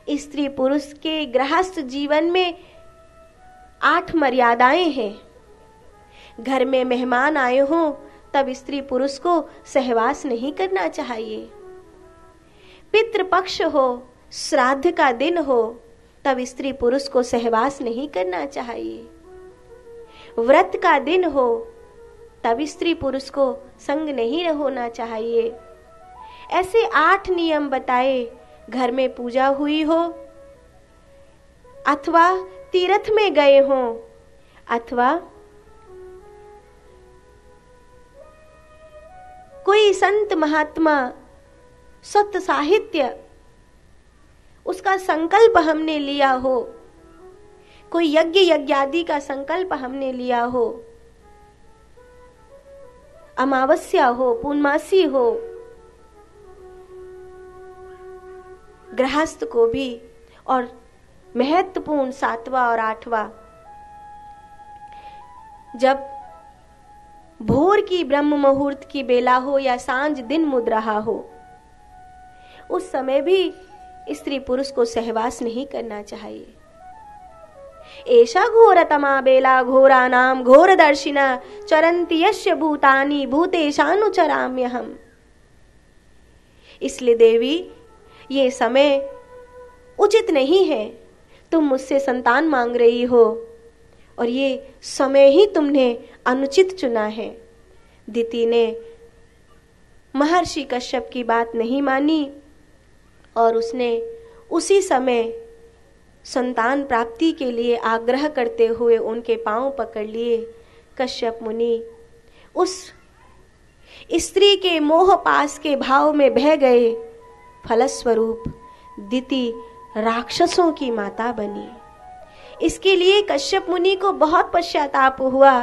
स्त्री पुरुष के गृहस्थ जीवन में 8 मर्यादाएं हैं। घर में मेहमान आए हों तब स्त्री पुरुष को सहवास नहीं करना चाहिए। पितृपक्ष हो, श्राद्ध का दिन हो, तब स्त्री पुरुष को सहवास नहीं करना चाहिए। व्रत का दिन हो तब स्त्री पुरुष को संग नहीं होना चाहिए। ऐसे 8 नियम बताए। घर में पूजा हुई हो अथवा तीर्थ में गए हों अथवा कोई संत महात्मा सत्य साहित्य उसका संकल्प हमने लिया हो, कोई यज्ञ यज्ञादि का संकल्प हमने लिया हो, अमावस्या हो, पूर्णमासी हो, गृहस्थ को भी, और महत्वपूर्ण 7वां और 8वां, जब भोर की ब्रह्म मुहूर्त की बेला हो या सांझ दिन मुद रहा हो, उस समय भी स्त्री पुरुष को सहवास नहीं करना चाहिए। एषा घोरतमा बेला घोरा नाम घोर दर्शिना चरन्ति यस्य भूतानि भूतेशानुचराम्यहम्। इसलिए देवी, ये समय उचित नहीं है। तुम मुझसे संतान मांग रही हो और ये समय ही तुमने अनुचित चुना है। दिति ने महर्षि कश्यप की बात नहीं मानी और उसने उसी समय संतान प्राप्ति के लिए आग्रह करते हुए उनके पांव पकड़ लिए। कश्यप मुनि उस स्त्री के मोह पास के भाव में बह गए। फलस्वरूप दिति राक्षसों की माता बनी। इसके लिए कश्यप मुनि को बहुत पश्चाताप हुआ।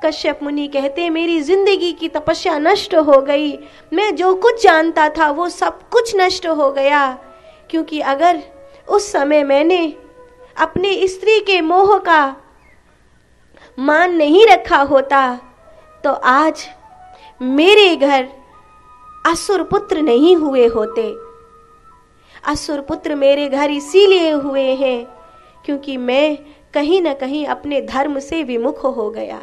कश्यप मुनि कहते, मेरी जिंदगी की तपस्या नष्ट हो गई, मैं जो कुछ जानता था वो सब कुछ नष्ट हो गया। क्योंकि अगर उस समय मैंने अपने स्त्री के मोह का मान नहीं रखा होता तो आज मेरे घर असुर पुत्र नहीं हुए होते। असुर पुत्र मेरे घर इसीलिए हुए हैं क्योंकि मैं कहीं न कहीं अपने धर्म से विमुख हो गया।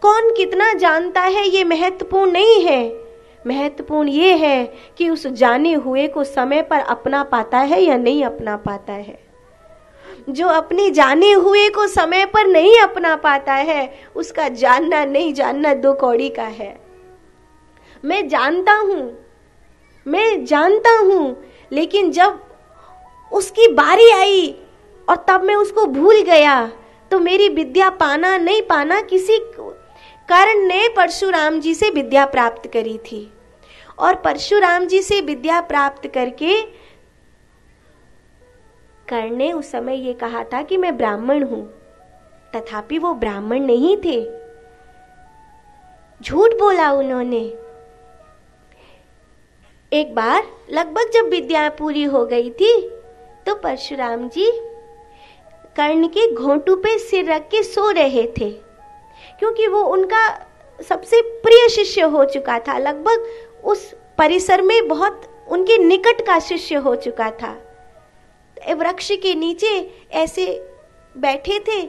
कौन कितना जानता है ये महत्वपूर्ण नहीं है। महत्वपूर्ण ये है कि उस जाने हुए को समय पर अपना पाता है या नहीं अपना पाता है। जो अपने जाने हुए को समय पर नहीं अपना पाता है उसका जानना नहीं जानना दो कौड़ी का है। मैं जानता हूं लेकिन जब उसकी बारी आई और तब मैं उसको भूल गया तो मेरी विद्या पाना नहीं पाना किसी कारण ने परशुराम जी से विद्या प्राप्त करी थी। और परशुराम जी से विद्या प्राप्त करके कर्ण ने उस समय ये कहा था कि मैं ब्राह्मण हूं, तथापि वो ब्राह्मण नहीं थे। झूठ बोला उन्होंने। एक बार लगभग जब विद्या पूरी हो गई थी तो परशुराम जी कर्ण के घोंटू पे सिर रख के सो रहे थे क्योंकि वो उनका सबसे प्रिय शिष्य हो चुका था। लगभग उस परिसर में बहुत उनके निकट का शिष्य हो चुका था। वृक्ष के नीचे ऐसे बैठे थे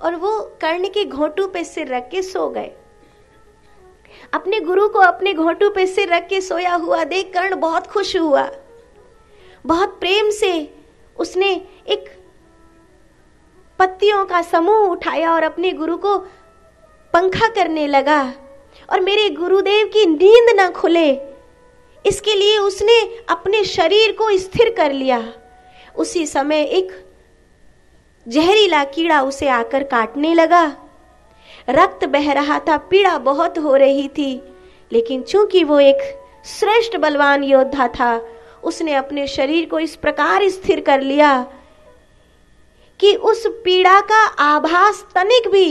और वो कर्ण के घोंटू पे सिर रख के सो गए। अपने गुरु को अपने घोंटू पे सिर रख के सोया हुआ देख कर्ण बहुत खुश हुआ। बहुत प्रेम से उसने एक पत्तियों का समूह उठाया और अपने गुरु को पंखा करने लगा और मेरे गुरुदेव की नींद न खुले इसके लिए उसने अपने शरीर को स्थिर कर लिया। उसी समय एक जहरीला कीड़ा उसे आकर काटने लगा। रक्त बह रहा था, पीड़ा बहुत हो रही थी, लेकिन चूंकि वो एक श्रेष्ठ बलवान योद्धा था उसने अपने शरीर को इस प्रकार स्थिर कर लिया कि उस पीड़ा का आभास तनिक भी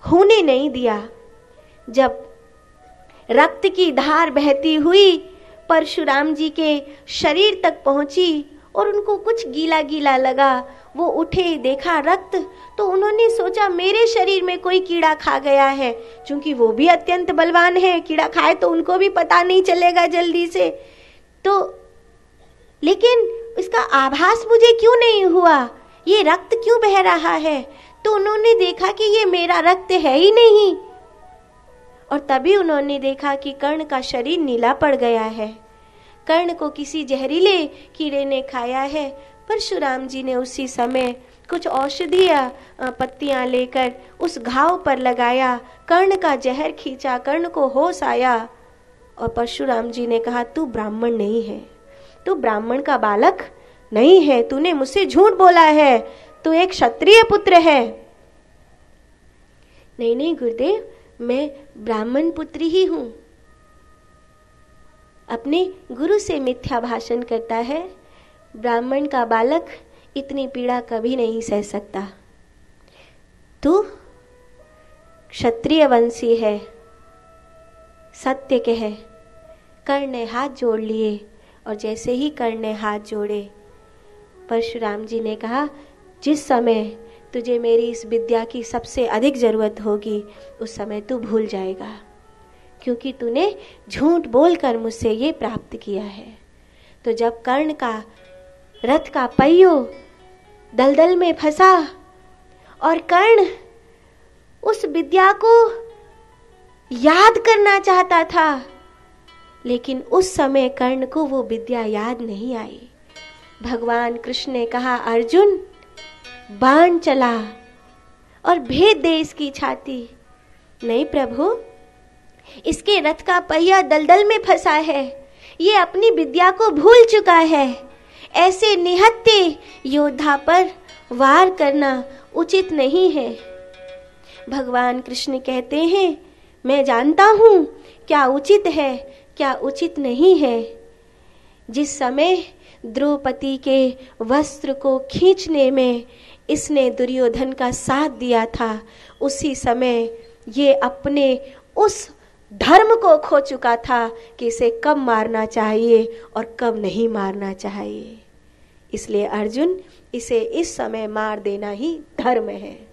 होने नहीं दिया। जब रक्त की धार बहती हुई परशुराम जी के शरीर तक पहुंची और उनको कुछ गीला गीला लगा, वो उठे, देखा रक्त, तो उन्होंने सोचा मेरे शरीर में कोई कीड़ा खा गया है। क्योंकि वो भी अत्यंत बलवान है, कीड़ा खाए तो उनको भी पता नहीं चलेगा जल्दी से। तो लेकिन इसका आभास मुझे क्यों नहीं हुआ, ये रक्त क्यों बह रहा है? तो उन्होंने देखा कि ये मेरा रक्त है ही नहीं, और तभी उन्होंने देखा कि कर्ण का शरीर नीला पड़ गया है। कर्ण को किसी जहरीले कीड़े ने खाया है। परशुराम जी ने उसी समय कुछ औषधीय पत्तियां लेकर उस घाव पर लगाया, कर्ण का जहर खींचा, कर्ण को होश आया, और परशुराम जी ने कहा, तू ब्राह्मण नहीं है, तू ब्राह्मण का बालक नहीं है, तूने मुझसे झूठ बोला है, तू एक क्षत्रिय पुत्र है। नहीं नहीं गुरुदेव, मैं ब्राह्मण पुत्री ही हूं। अपने गुरु से मिथ्या भाषण करता है। ब्राह्मण का बालक इतनी पीड़ा कभी नहीं सह सकता। तू क्षत्रिय वंशी है, सत्य कह। कर्ण ने हाथ जोड़ लिए, और जैसे ही कर्ण ने हाथ जोड़े, परशुराम जी ने कहा, जिस समय तुझे मेरी इस विद्या की सबसे अधिक जरूरत होगी, उस समय तू भूल जाएगा, क्योंकि तूने झूठ बोलकर मुझसे ये प्राप्त किया है। तो जब कर्ण का रथ का पहियो दलदल में फंसा और कर्ण उस विद्या को याद करना चाहता था, लेकिन उस समय कर्ण को वो विद्या याद नहीं आई। भगवान कृष्ण ने कहा, अर्जुन बाण चला और भेद दे इसकी छाती। नहीं प्रभु, इसके रथ का पहिया दलदल में फंसा है, ये अपनी विद्या को भूल चुका है। ऐसे निहत्थे योद्धा पर वार करना उचित नहीं है। भगवान कृष्ण कहते हैं, मैं जानता हूं क्या उचित है, क्या उचित नहीं है। जिस समय द्रौपदी के वस्त्र को खींचने में इसने दुर्योधन का साथ दिया था, उसी समय ये अपने उस धर्म को खो चुका था कि इसे कब मारना चाहिए और कब नहीं मारना चाहिए। इसलिए अर्जुन, इसे इस समय मार देना ही धर्म है।